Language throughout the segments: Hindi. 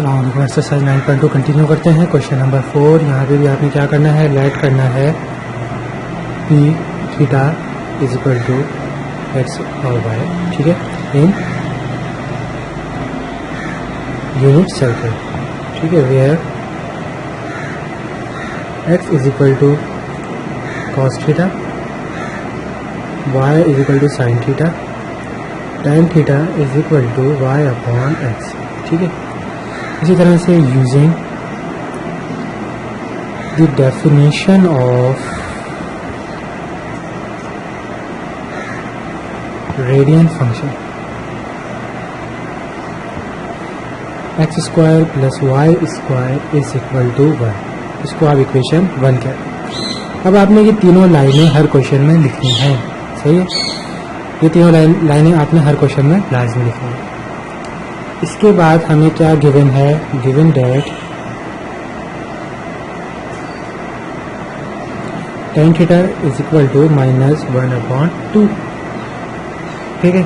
अस्सलाम वालेकुम। एक्सरसाइज 9.2 कंटिन्यू करते हैं। Question number 4। यहाँ पे भी आपने क्या करना है, लेट करना है P theta is equal to X और वाई, ठीक है, इन यूनिट सर्कल, ठीक है, where X is equal to cos theta, Y is equal to sine theta, tan theta is equal to Y upon X, ठीक है। इसी तरह से using the definition of radian function X square plus Y square is equal to 1, इसको आप इक्वेशन 1 करें। अब आपने ये तीनों लाइनें हर क्वेश्चन में लिखनी है, सही है। ये तीनों लाइनें आपने हर क्वेश्चन में लाजमी लिखनी है। इसके बाद हमें क्या गिवन है, given that tan theta is equal to -1/2, ठीक है।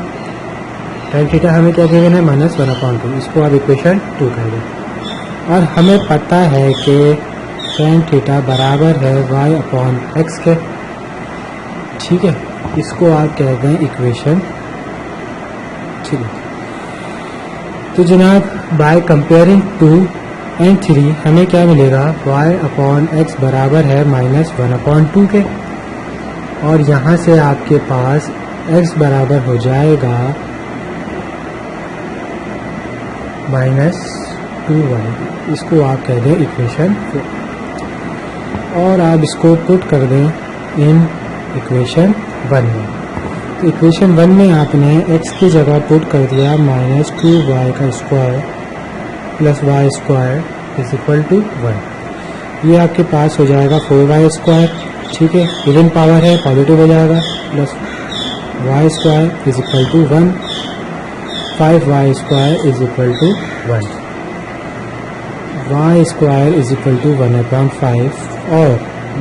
tan थीटा हमें क्या गिवन है, -1/2, इसको आप इक्वेशन 2 कह दें। और हमें पता है कि tan थीटा बराबर है y अपॉन एक्स के, ठीक है, इसको आप कह दें इक्वेशन 3। तो जनाब बाय कंपेयरिंग 2 एंड 3 हमें क्या मिलेगा, y अपॉन एक्स बराबर है -1/2 के, और यहाँ से आपके पास x बराबर हो जाएगा -2y, इसको आप कह दें इक्वेशन 4, और आप इसको पुट कर दें इन इक्वेशन 1 में। तो इक्वेशन 1 में आपने x की जगह पुट कर दिया -2y का square plus Y square is equal to 1। ये आपके पास हो जाएगा 4y स्क्वायर, ठीक है, इवन पावर है, पॉजिटिव हो जाएगा, plus Y square is equal to 1, 5y square is equal to 1, y square is equal to 1/5, और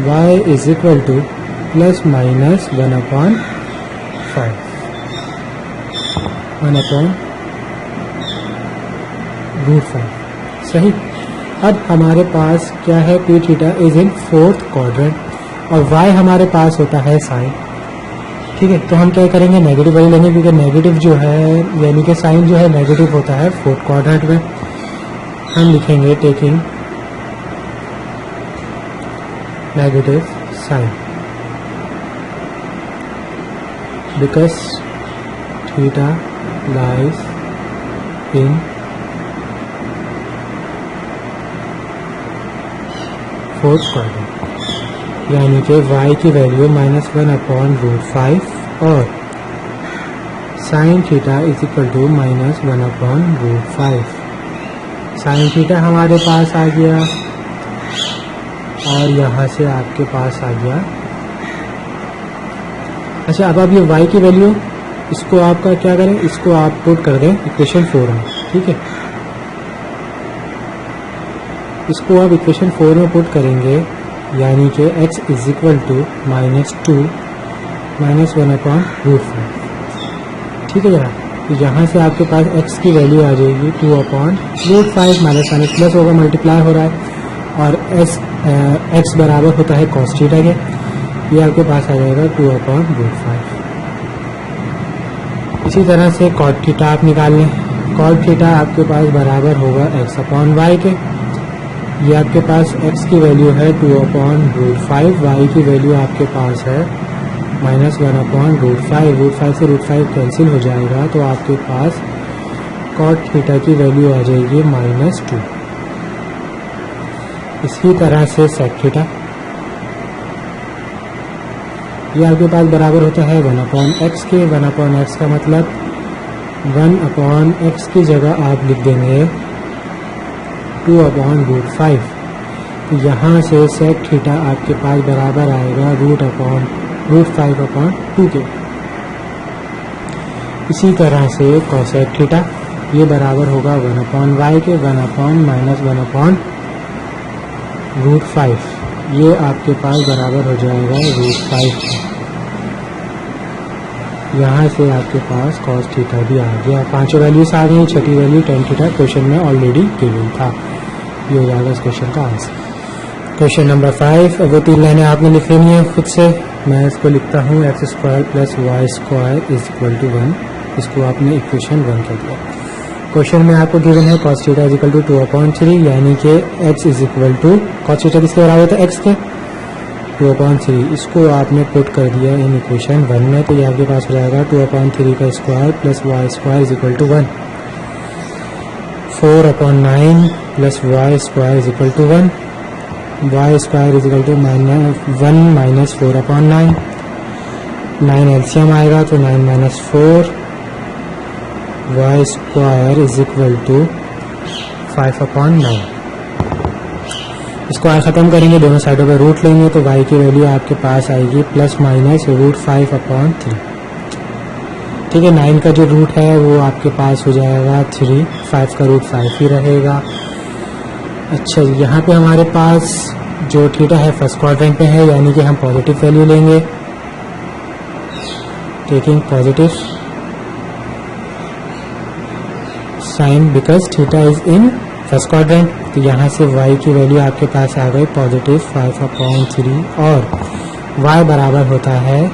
y is equal to plus minus 1/5, 1/√5, सही। अब हमारे पास क्या है, P theta is in 4th quadrant, और y हमारे पास होता है साइन, ठीक है। तो हम क्या करेंगे, नेगेटिव वाली लेंगे, क्योंकि नेगेटिव जो है यानी कि साइन जो है नेगेटिव होता है 4th क्वाड्रेंट में। हम लिखेंगे taking negative sine because theta lies in 4th quadrant, यानी कि y की वैल्यू -1/√5 और sine theta is equal to -1/√5। Sine theta हमारे पास आ गया, और यहाँ से आपके पास आ गया। अच्छा, अब आप ये y की वैल्यू, इसको आपका क्या करें, इसको आप पुट कर दें इक्वेशन 4 में, ठीक है। इसको आप इक्वेशन 4 में पुट करेंगे, यानी कि x इज इक्वल टू -2 -1/√5, ठीक है जरा। तो यहाँ से आपके पास x की वैल्यू आ जाएगी 2/√5, माइनस माइनस प्लस होगा, मल्टीप्लाई हो रहा है, और x बराबर होता है cos थीटा के, ये आपके पास आ जाएगा 2/√5। इसी तरह से cot थीटा आप निकाल लें। cot थीटा आपके पास बराबर होगा x/y के, ये आपके पास x की वैल्यू है 2/√5, y की वैल्यू आपके पास है -1/√5, √5 से √5 कैंसिल हो जाएगा, तो आपके पास cot थीटा की वैल्यू आ जाएगी -2। इसी तरह से sec थीटा, ये आपके पास बराबर होता है 1/x के। 1/x का मतलब 1/x की जगह आप लिख देंगे 2/√5। तो यहाँ से sec थीटा आपके पास बराबर आएगा √5/2 के। इसी तरह से cosec थीटा, ये बराबर होगा 1/y के, 1/-1/√5, ये आपके पास बराबर हो जाएगा √5। यहाँ से आपके पास cos थीटा भी आ गया। पांचों वैल्यूज आ गई, छठी वैल्यू tan थीटा क्वेश्चन में ऑलरेडी गिवन था। ये हो जाएगा इस क्वेश्चन का आंसर। क्वेश्चन नंबर 5, अब वो 3 लाइनें आपने लिख लेनी है खुद से। मैं इसको लिखता हूँ x² + y² = 1। इसको आपने इक्वेशन 1 कर दिया। क्वेश्चन में आपको गिवन है cos थीटा = 2/3, यानी कि x cos थीटा किसके बराबर होता है, x के 2/3। इसको आपने पुट कर दिया इन इक्वेशन 1 में, तो ये आपके पास हो जाएगा 2/3 का square + y² = 1, 4/9 + y² = 1, y² = -1 - 4/9, 9 LCM आएगा तो 9 - 4, y² = 5/9। स्क्वायर खत्म करेंगे, दोनों साइडों पे रूट लेंगे, तो y की वैल्यू आपके पास आएगी ±√5/3। ठीक है, 9 का जो रूट है वो आपके पास हो जाएगा 3, 5 का रूट 5 ही रहेगा। अच्छा, यहाँ पे हमारे पास जो थीटा है फर्स्ट क्वाड्रेंट में है, यानी कि हम पॉजिटिव वैल्यू लेंगे, taking positive sine because theta is in first quadrant. तो यहाँ से y की वैल्यू आपके पास आ गई +5/3, और y बराबर होता है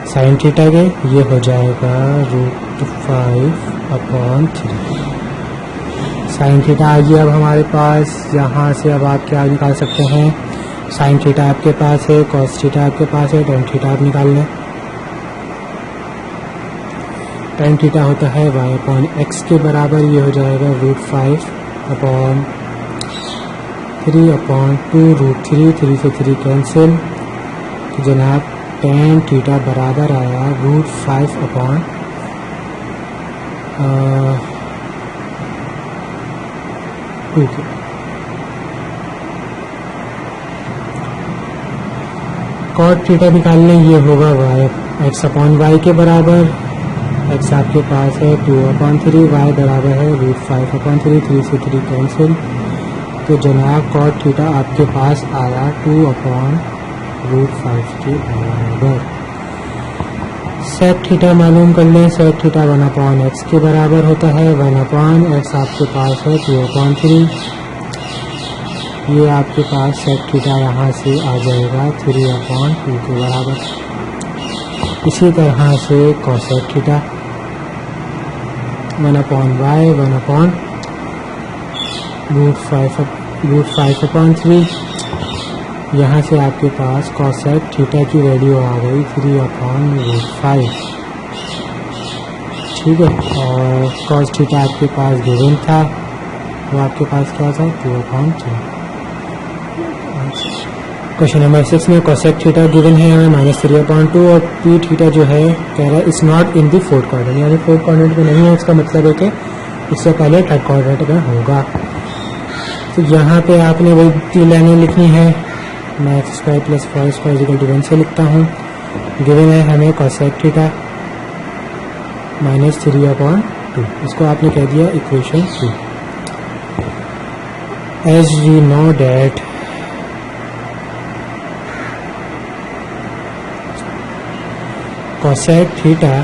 साइन थीटा के, ये हो जाएगा √5/3। साइन थीटा आ गया अब हमारे पास। यहाँ से अब आप क्या निकाल सकते हैं, साइन थीटा आपके पास है, cos थीटा आपके पास है, tan थीटा आप निकाल लें। tan थीटा होता है y/x के बराबर, ये हो जाएगा √5/3/2, √3, 3 से 3 कैंसिल, तो जनाब tan थीटा बराबर आया √5/2 के। cot थीटा निकाल लें, ये होगा x/y के बराबर। x आपके पास है 2/3, y बराबर है √5/3, 3 से 3 कैंसिल, तो जनाब cot थीटा आपके पास आया 2/√5 के बराबर। sec थीटा मालूम कर लें, sec थीटा 1/x के बराबर होता है, 1/x आपके पास है 2/3, ये आपके पास sec थीटा यहाँ से आ जाएगा 3/2 के बराबर। इसी तरह से cosec थीटा 1/y 1/√5/3, यहाँ से आपके पास cosec थीटा की वैल्यू आ गई 3/√5। ठीक है, और cos थीटा आपके पास गिवन था, वो आपके पास क्या था 2/3। क्वेश्चन नंबर 6 में cosec थीटा गिवन है हमें -3/2, और p थीटा जो है कह रहा है it's not in the fourth quadrant, यानी फोर्थ क्वाड्रेंट में नहीं है। इसका मतलब है कि इससे पहले थर्ड क्वाड्रेंट में होगा। तो यहाँ पे आपने वही 3 लाइनें लिखनी है। मैं x² + y² = 1 से लिखता हूँ। गिवन है हमें cosec थीटा -3/2, इसको आपने कह दिया equation 2। As we know that cosec theta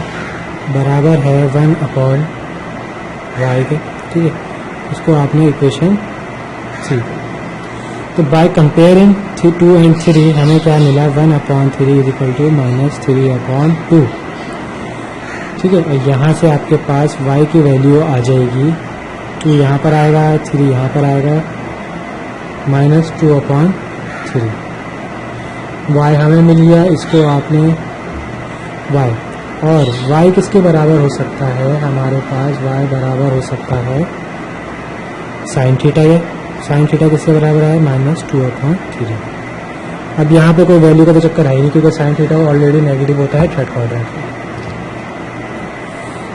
बराबर है 1/y के। ठीक है, इसको आपने इक्वेशन 3। तो बाय कंपेयरिंग 2 and 3 हमें क्या मिला, 1/3 = -3/2। ठीक है, और यहाँ से आपके पास y की वैल्यू आ जाएगी, 2 यहाँ पर आएगा, 3 यहाँ पर आएगा, -2/3। y हमें मिल गया, इसको आपने y, और y किसके बराबर हो सकता है, हमारे पास y बराबर हो सकता है साइन थीटा है। साइन थीटा किसके बराबर है, -2/3। अब यहाँ पे कोई वैल्यू का तो चक्कर है ही नहीं, क्योंकि साइन थीटा ऑलरेडी नेगेटिव होता है थर्ड क्वाड्रेंट में।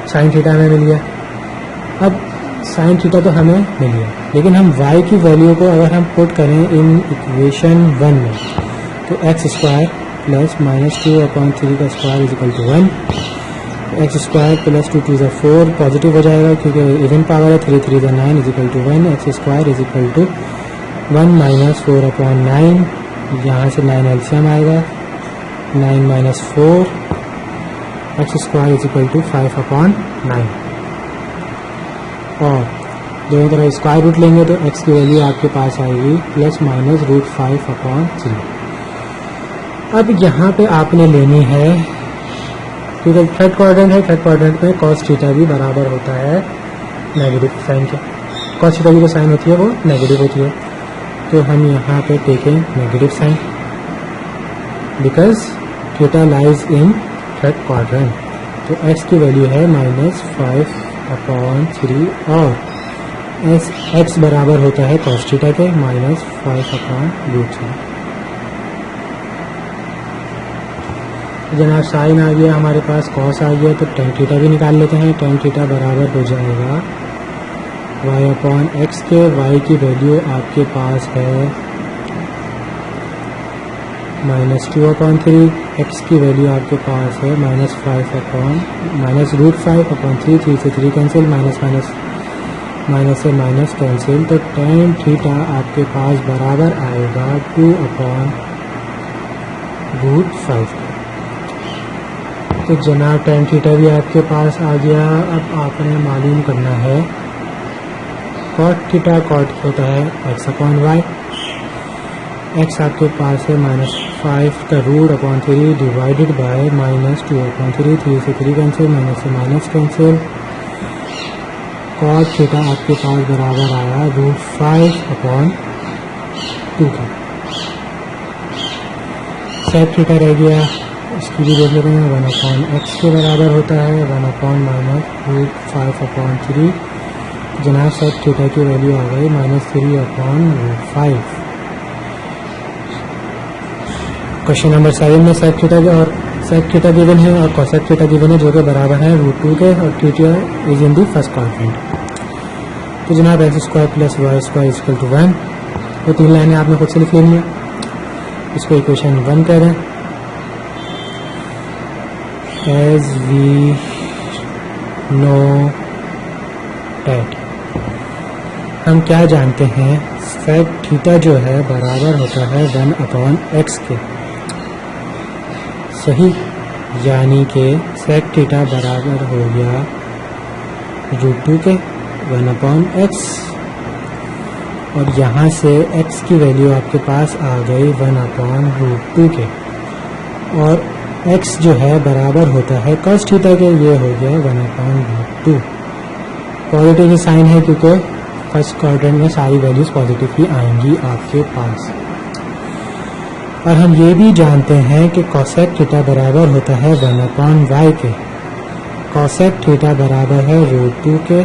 साइन थीटा हमें मिल गया। अब साइन थीटा तो हमें मिल गया, लेकिन हम y की वैल्यू को अगर हम पुट करें इन इक्वेशन 1 में, तो x² + -2/3 का स्क्वायर = 1, x² + 2 × 4 पॉजिटिव हो जाएगा, क्योंकि इवन पावर है, 3 × 3 = 9 = 1, x² = 1 - 4/9, यहाँ से 9 एलसीएम आएगा, 9 - 4, X square is equal to 5/9 और दोनों तरफ स्क्वायर रूट लेंगे तो x की वैल्यू आपके पास आएगी ±√5/3। अब यहाँ पे आपने लेनी है, क्योंकि थर्ड क्वाड्रेंट है, थर्ड क्वाड्रेंट में cos थीटा भी बराबर होता है नेगेटिव साइन के। cos थीटा की जो साइन होती है वो नेगेटिव होती है, तो हम यहाँ पे टेकें negative sign because theta lies in third quadrant. तो x की वैल्यू है -5/3 और x बराबर होता है cos थीटा के -5/√3। जनाब साइन आ गया हमारे पास, cos आ गया, तो tan थीटा भी निकाल लेते हैं। tan थीटा बराबर हो जाएगा y/x के। y की वैल्यू आपके पास है -2/3, x की वैल्यू आपके पास है -√5/3, 3 से 3 कैंसिल, माइनस से माइनस कैंसिल, तो tan थीटा आपके पास बराबर आएगा 2/√5। तो जनाब tan थीटा भी आपके पास आ गया। अब आपने मालूम करना है cot थीटा, cot होता है x/y, x आपके पास है -5/√3 डिवाइडेड बाय -2/3, 3 से 3 कैंसिल, माइनस से माइनस कैंसिल, cot थीटा आपके पास बराबर आया √5/2 का। sec थीटा रह गया, इसकी भी देख लेते हैं, 1/x के बराबर होता है 1/-√5/3। जनाब sec थीटा की वैल्यू आ गई -3/√5। क्वेश्चन नंबर 7 में sec थीटा और sec थीटा गिवन है और cosec थीटा गिवन है, जो कि बराबर है √2 के, और theta is in the first quadrant. तो जनाब x² + y² = 1। वो तीन लाइनें आपने खुद से लिख लेनी है, इसको इक्वेशन 1 कह रहे हैं। एज वी नो डैट, हम क्या जानते हैं, sec थीटा जो है बराबर होता है 1/x के, सही, यानी कि sec थीटा बराबर हो गया √2 के 1/x, और यहाँ से x की वैल्यू आपके पास आ गई 1/√2 के, और x जो है बराबर होता है cos थीटा के, ये हो गया 1/√2। पॉजिटिव की साइन है क्योंकि फर्स्ट क्वाड्रेंट में सारी वैल्यूज पॉजिटिव ही आएंगी आपके पास। और हम ये भी जानते हैं कि cosec थीटा बराबर होता है 1/y के, cosec थीटा बराबर है √2 के,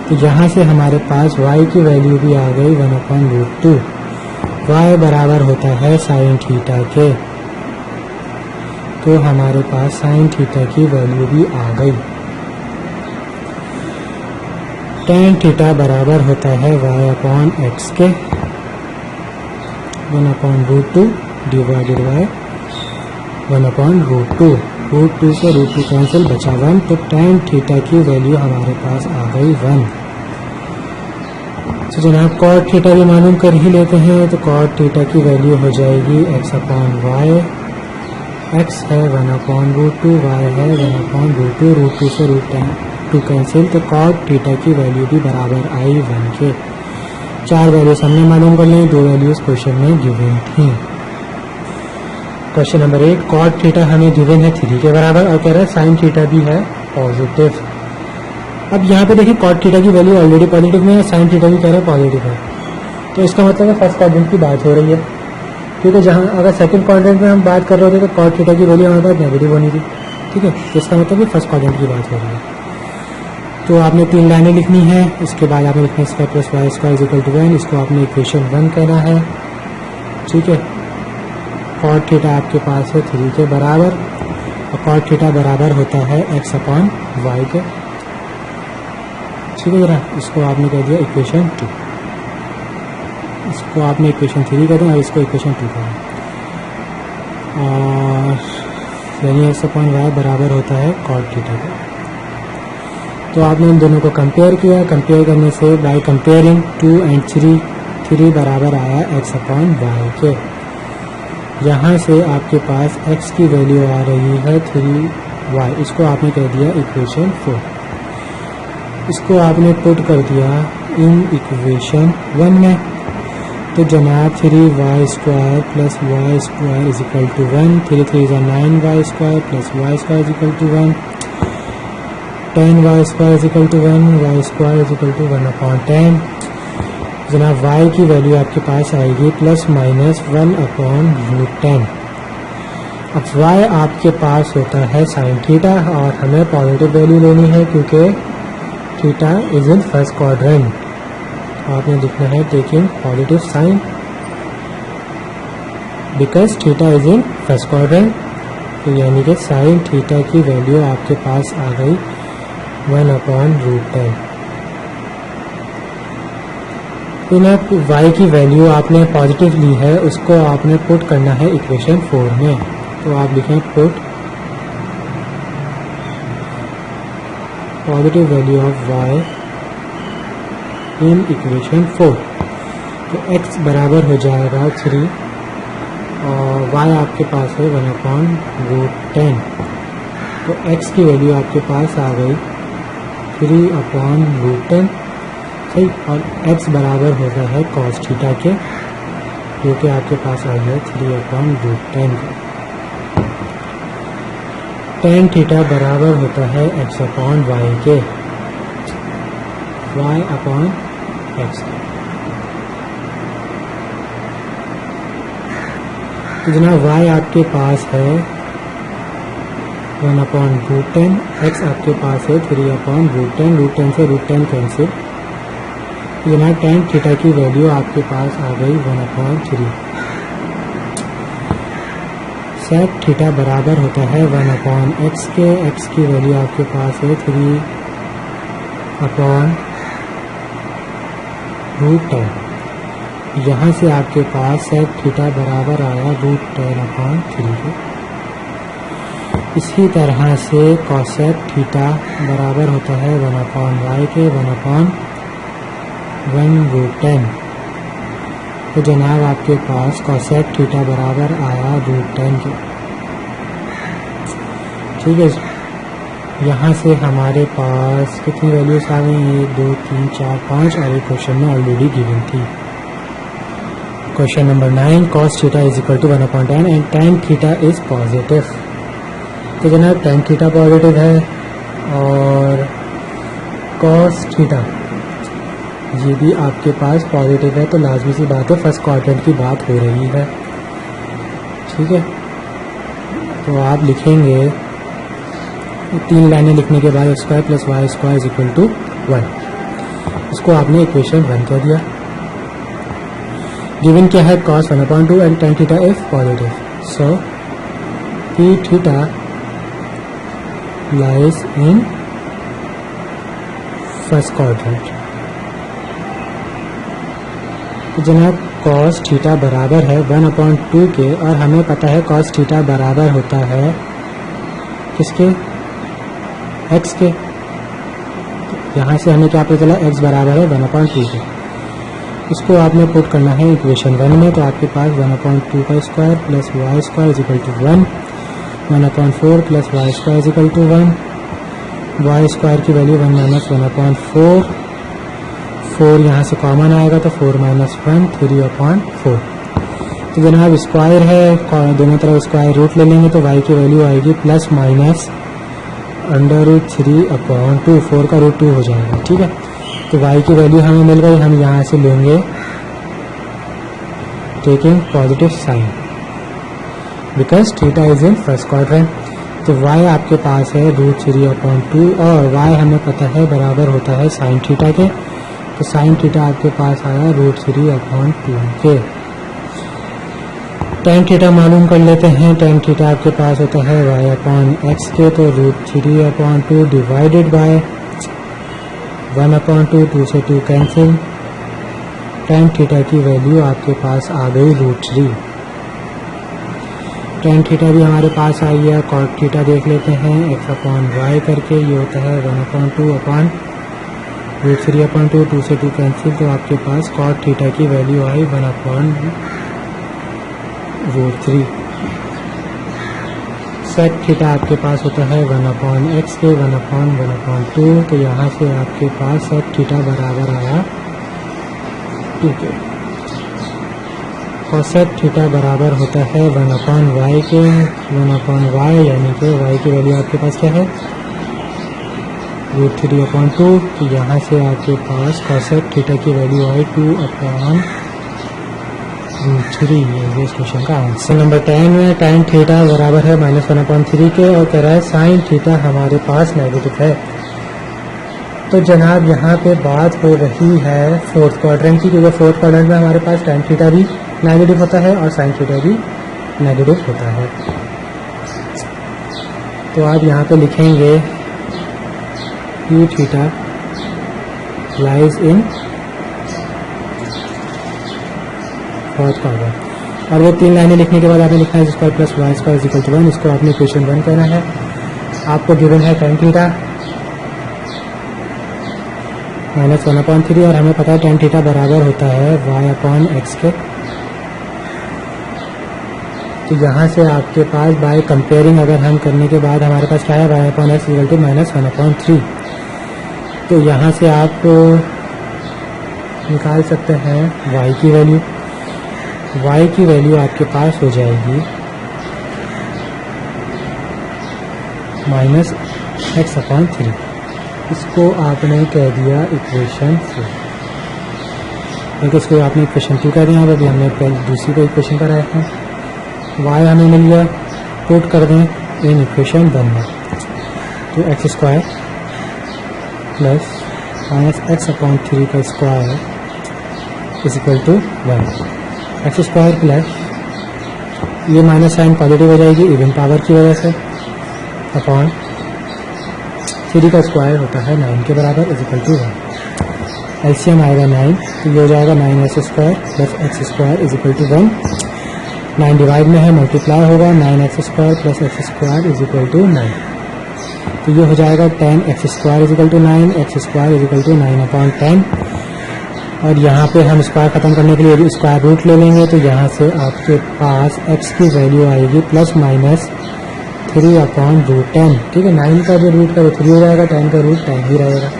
तो यहाँ से हमारे पास y की वैल्यू भी आ गई 1/√2। y बराबर होता है sin थीटा के, तो हमारे पास sin थीटा की वैल्यू भी आ गई। tan थीटा बराबर होता है y/x के 1/√2 डिवाइडेड बाय 1/√2। √2 से √2 कैंसिल, बचा 1, तो tan थीटा की वैल्यू हमारे पास आ गई 1। तो जनाब cot थीटा भी मालूम कर ही लेते हैं, तो cot थीटा की वैल्यू हो जाएगी x/y, x है 1/√2, y है 1/√2, √2 से √2 कैंसिल, तो cot थीटा की वैल्यू भी बराबर आई 1 के। 4 वैल्यूज हमने मालूम कर लें, 2 वैल्यूज क्वेश्चन में गिवन थी। क्वेश्चन नंबर 8, cot थीटा हमें गिवन है 3 के बराबर और कह रहा है sin थीटा भी है पॉजिटिव। अब यहाँ पे देखिए cot थीटा की वैल्यू ऑलरेडी पॉजिटिव में है, sin थीटा भी कह रहा है पॉजिटिव है, तो इसका मतलब है फर्स्ट क्वाड्रेंट की बात हो रही है, क्योंकि जहाँ अगर सेकंड क्वाड्रेंट में हम बात कर रहे होते तो cot थीटा की वैल्यू हमारे पास नेगेटिव होनी थी, ठीक है, तो इसका मतलब है फर्स्ट क्वाड्रेंट की बात हो रही है। तो आपने 3 लाइनें लिखनी है, इसके बाद आपने लिखना है x² + y² = 1, इसको आपने इक्वेशन 1 कहना है, ठीक है। cot थीटा आपके पास है 3 के बराबर, और cot थीटा बराबर होता है x/y के, ठीक है जरा, इसको आपने कह दिया इक्वेशन 2, इसको आपने इक्वेशन 3 कह दिया और इसको इक्वेशन 2 कहा, और यानी x/y बराबर होता है cot थीटा का। तो आपने इन दोनों को कंपेयर किया, कंपेयर करने से बाय कंपेयरिंग 2 और 3 बराबर आया x/y के, यहाँ से आपके पास x की वैल्यू आ रही है 3y, इसको आपने कह दिया इक्वेशन 4। इसको आपने पुट कर दिया इन इक्वेशन 1 में, तो जनाब 3y square plus Y square is equal to 1, 3 3 is 9y square plus Y square is equal to 1, 10y square is equal to 1, Y square is equal to 1/10। जनाब y की वैल्यू आपके पास आएगी प्लस माइनस 1/√10। अब y आपके पास होता है साइन थीटा और हमें पॉजिटिव वैल्यू लेनी है क्योंकि theta is in first quadrant. आपने लिखना है taking positive sine because theta is in first quadrant, तो यानी कि साइन थीटा की वैल्यू आपके पास आ गई 1/√10। फिर y की वैल्यू आपने पॉजिटिव ली है, उसको आपने पुट करना है इक्वेशन 4 में, तो आप लिखें put positive value of y in equation 4। तो x बराबर हो जाएगा 3 और y आपके पास है 1/√10, तो x की वैल्यू आपके पास आ गई 3/√10, सही। और x बराबर होता है cos थीटा के, जो कि आपके पास आ गया 3/√10 का। tan थीटा बराबर होता है x/y के, y/x के। तो जनाब y आपके पास है 1/√10, x आपके पास है 3/√10, √10 से √10 कैंसिल, जनाब tan थीटा की वैल्यू आपके पास आ गई 1/3। sec थीटा बराबर होता है 1/x के, x की वैल्यू आपके पास है 3/√10। यहाँ से आपके पास sec थीटा बराबर आया √10/3 के। इसी तरह से cosec थीटा बराबर होता है 1/y के, 1/1√10। तो जनाब आपके पास cosec थीटा बराबर आया √10 के, ठीक है। यहाँ से हमारे पास कितनी वैल्यूज आ गई, 1 2 3 4 5 और एक क्वेश्चन में ऑलरेडी गिवन थी। Question number 9, cos theta is equal to 1/10 and tan theta is positive. तो जनाब tan थीटा पॉजिटिव है और cos थीटा ये भी आपके पास पॉजिटिव है, तो लाजमी सी बात है फर्स्ट क्वाड्रेंट की बात हो रही है, ठीक है। तो आप लिखेंगे 3 लाइनें लिखने के बाद x² plus Y square is equal to 1, इसको आपने इक्वेशन 1 कह दिया। गिवन क्या है, cos 1/2 and tan theta is positive, so p theta lies in first quadrant. तो जनाब cos थीटा बराबर है 1/2 के, और हमें पता है cos थीटा बराबर होता है किसके, x के। यहाँ से हमें क्या पता चला, x बराबर है 1/2 के। इसको आपने पुट करना है इक्वेशन 1 में, तो आपके पास 1/2 का square plus Y square is equal to 1, 1/4 plus Y square is equal to 1, Y square की वैल्यू 1 - 1/4, 4 यहाँ से कॉमन आएगा तो 4 - 1 3/4। तो जनाब स्क्वायर है, दोनों तरफ स्क्वायर रूट ले लेंगे तो y की वैल्यू आएगी प्लस माइनस √3/2, 4 का √2 हो जाएगा, ठीक है। तो y की वैल्यू हमें मिल गई, हम यहाँ से लेंगे taking positive sine because theta is in first quadrant. तो y आपके पास है √3/2 और y हमें पता है बराबर होता है साइन थीटा के, तो साइन थीटा आपके पास आया √3/2 के। tan थीटा मालूम कर लेते हैं, tan थीटा आपके पास होता है y/x के, तो √3/2 डिवाइडेड बाय 1/2, 2 से 2 कैंसिल, tan थीटा की वैल्यू आपके पास आ गई √3। tan थीटा भी हमारे पास आई है, cot थीटा देख लेते हैं x/y करके, ये होता है 1/2/√3/2, 2 से 2 कैंसिल, तो आपके पास cot थीटा की वैल्यू आई 1/√3 √3। सेक थीटा आपके पास होता है 1/x के 1/1/2, तो यहाँ से आपके पास सेक थीटा बराबर आया 2 के। कोसेक थीटा बराबर होता है 1/y के 1/y, यानी कि y की वैल्यू आपके पास क्या है √3/2, तो यहाँ से आपके पास कोसेक थीटा की वैल्यू आई 2/√3। ये इस क्वेश्चन का आंसर। नंबर 10 में tan थीटा बराबर है -1/3 के और कह रहा है साइन थीटा हमारे पास नेगेटिव है। तो जनाब यहाँ पे बात हो रही है फोर्थ क्वाड्रेंट की, क्योंकि फोर्थ क्वाड्रेंट में हमारे पास tan थीटा भी नेगेटिव होता है और साइन थीटा भी नेगेटिव होता है। तो आप यहाँ पे लिखेंगे u थीटा लाइज इन फोर्थ क्वाड्रेंट। और वो 3 लाइनें लिखने के बाद आपने लिखना है x² + y² = 1। इसको आपने इक्वेशन 1 कहना है। आपको गिवन है tan थीटा -1/3 और हमें पता है tan थीटा बराबर होता है y/x के। तो यहाँ से आपके पास बाय कंपेयरिंग अगर हम करने के बाद हमारे पास क्या है y/x = -1/3। तो यहाँ से आप निकाल सकते हैं y की वैल्यू। y की वैल्यू आपके पास हो जाएगी -x/3। इसको आपने कह दिया इक्वेशन 4। लेकिन इसको आपने इक्वेशन 2 कह दिया। अभी हमने पहले दूसरी को इक्वेशन पर आए हैं। y हमें मिल गया, पुट कर दें इन इक्वेशन 1 में। तो x² प्लस -x/3 का स्क्वायर = 1। x² प्लस ये माइनस साइन पॉजिटिव हो जाएगी इवन पावर की वजह से, अपॉन 3 का स्क्वायर होता है 9 के बराबर = 1। एलसीएम आएगा 9, तो ये हो जाएगा 9x² प्लस x² = 1। 9 डिवाइड में है, मल्टीप्लाई होगा 9x² प्लस x² = 9। तो ये हो जाएगा 10x² = 9, x² = 9/10। और यहाँ पे हम स्क्वायर ख़त्म करने के लिए स्क्वायर रूट ले लेंगे, तो यहाँ से आपके पास x की वैल्यू आएगी +-3/√10। ठीक है, 9 का जो रूट का वो 3 हो जाएगा, 10 का रूट 10 ही रहेगा।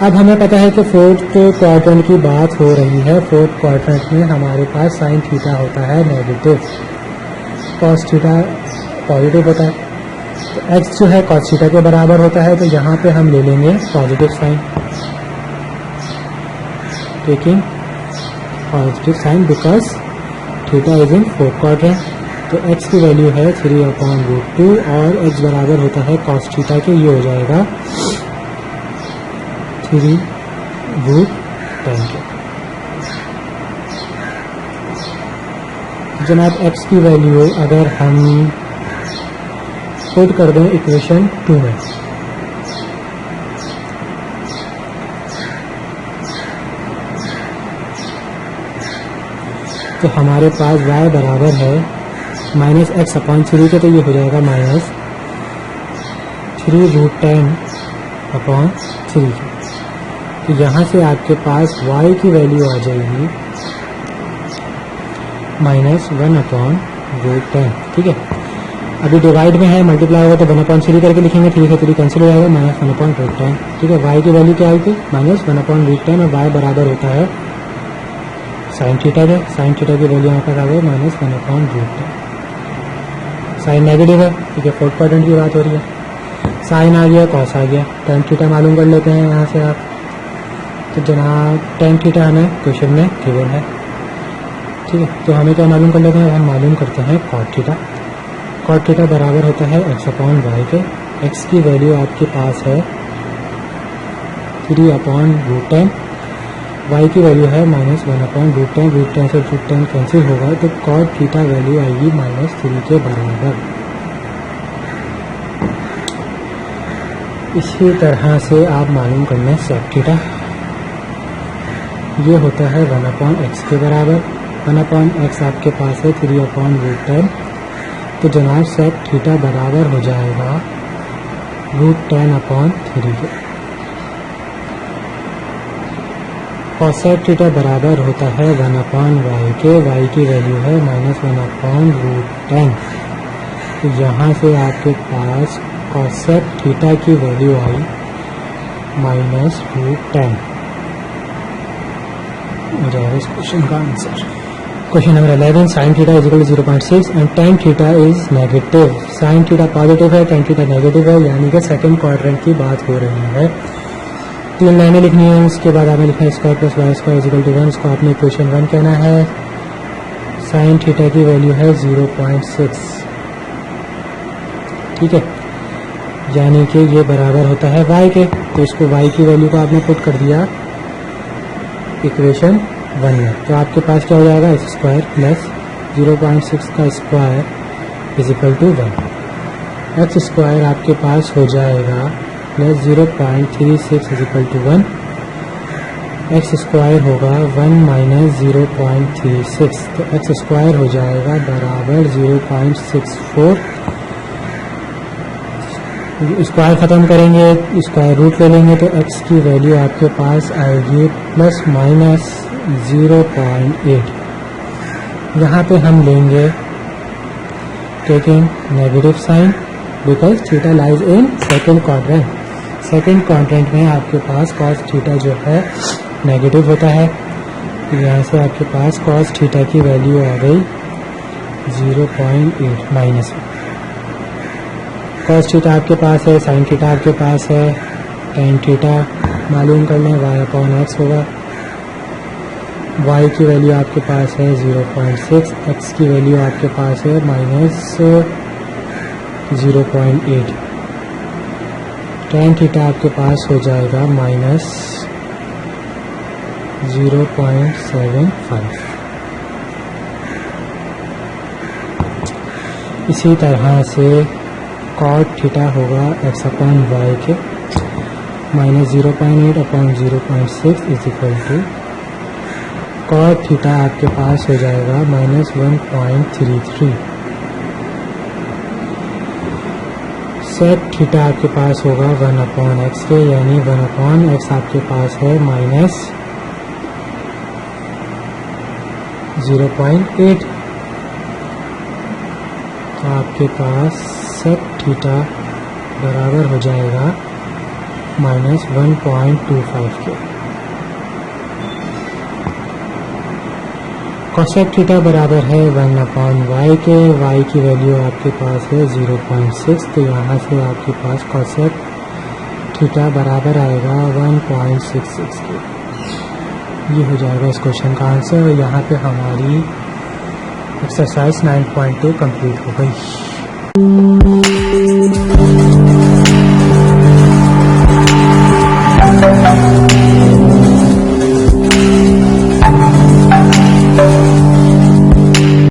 अब हमें पता है कि फोर्थ क्वाड्रेंट की बात हो रही है। फोर्थ क्वाड्रेंट में हमारे पास साइन थीटा होता है नेगेटिव, कॉस थीटा पॉजिटिव होता है। तो x जो है कॉस थीटा के बराबर होता है, तो यहाँ पे हम ले लेंगे positive sine, taking positive sine because theta is in fourth quadrant. तो x की वैल्यू है 3/√2 और x बराबर होता है कॉस थीटा के, ये हो जाएगा 3√10 के। जनाब x की वैल्यू अगर हम पुट कर दें इक्वेशन 2 में, तो हमारे पास y बराबर है -x/3 के, तो ये हो जाएगा -3√10/3 के। तो यहाँ से आपके पास y की वैल्यू आ जाएगी -1/√10। ठीक है, अभी डिवाइड में है, मल्टीप्लाई होगा तो 1/3 करके लिखेंगे, 3 से 3 कैंसिल हो जाएगा, -1/√10। ठीक है, y की वैल्यू क्या आई थी -1/√10 और y बराबर होता है साइन थीटा के। साइन थीटा की वैल्यू यहाँ पर आ गई -1/√10। साइन नेगेटिव है, ठीक है, फोर्थ क्वाड्रेंट की बात हो रही है। साइन आ गया, कॉस आ गया, tan थीटा मालूम कर लेते हैं यहाँ से आप। तो जनाब tan थीटा हमें क्वेश्चन में गिवन है। ठीक है, तो हमें क्या मालूम कर लेते हैं, हम मालूम करते हैं cot थीटा। cot थीटा बराबर होता है x/y के। x की वैल्यू आपके पास है 3/√10, y की वैल्यू है -1/√10। √10 से √10 कैंसिल होगा, तो cot थीटा वैल्यू आएगी -3 के बराबर। इसी तरह से आप मालूम कर लें sec थीटा, ये होता है 1/x के बराबर। 1/x आपके पास है 3/√10, तो जनाब sec थीटा बराबर हो जाएगा √10/3 के। कॉसेक थीटा बराबर होता है 1/y के, y की वैल्यू है -1/√10। तो यहाँ से आपके पास कॉसेक थीटा की वैल्यू आई -√10 हो जाएगा इस क्वेश्चन का answer. Question number 11, sine theta is equal to 0.6 and tan theta is negative. Sine theta positive है, टेन थीटा नेगेटिव है, यानी कि सेकंड क्वाड्रेंट की बात हो रही है। 3 लाइनें लिखनी है, उसके बाद आपने लिखना है square plus Y square is equal to 1। इसको आपने इक्वेशन 1 कहना है। साइन थीटा की वैल्यू है 0.6, ठीक है, यानी कि ये बराबर होता है y के। तो इसको y की वैल्यू को आपने पुट कर दिया इक्वेशन 1 में। तो आपके पास क्या हो जाएगा, एक्स स्क्वायर प्लस 0.6 का square is equal to 1। X square आपके पास हो जाएगा plus 0.36 is equal to 1। X square होगा 1 माइनस 0.36, तो एक्स स्क्वायर हो जाएगा बराबर 0.64। स्क्वायर ख़त्म करेंगे, स्क्वायर रूट ले लेंगे, तो x की वैल्यू आपके पास आएगी प्लस माइनस 0.8। यहाँ पे हम लेंगे taking negative sign because theta lies in second quadrant. Second quadrant में आपके पास कॉस थीटा जो है नेगेटिव होता है। तो यहाँ से आपके पास कॉस थीटा की वैल्यू आ गई 0.8 माइनस। कॉस थीटा आपके पास है, साइन थीटा आपके पास है, टेन थीटा मालूम कर लें, y/x होगा। y की वैल्यू आपके पास है 0.6, x की वैल्यू आपके पास है माइनस 0.8। टेन थीटा आपके पास हो जाएगा माइनस 0.75। इसी तरह से कॉट थीटा होगा x/y के minus 0.8/0.6 is equal to cot theta आपके पास हो जाएगा माइनस 1.33। सेक थीटा आपके पास होगा 1/x के, यानी 1/x आपके पास है माइनस 0.8। तो आपके पास सेक थीटा बराबर हो जाएगा माइनस 1.25 के। कॉसेक थीटा बराबर है 1/y के, y की वैल्यू आपके पास है 0.6। तो यहाँ से आपके पास कॉसेक थीटा बराबर आएगा 1.66 के। ये हो जाएगा इस क्वेश्चन का आंसर। यहाँ पे हमारी एक्सरसाइज 9.2 कंप्लीट हो गई।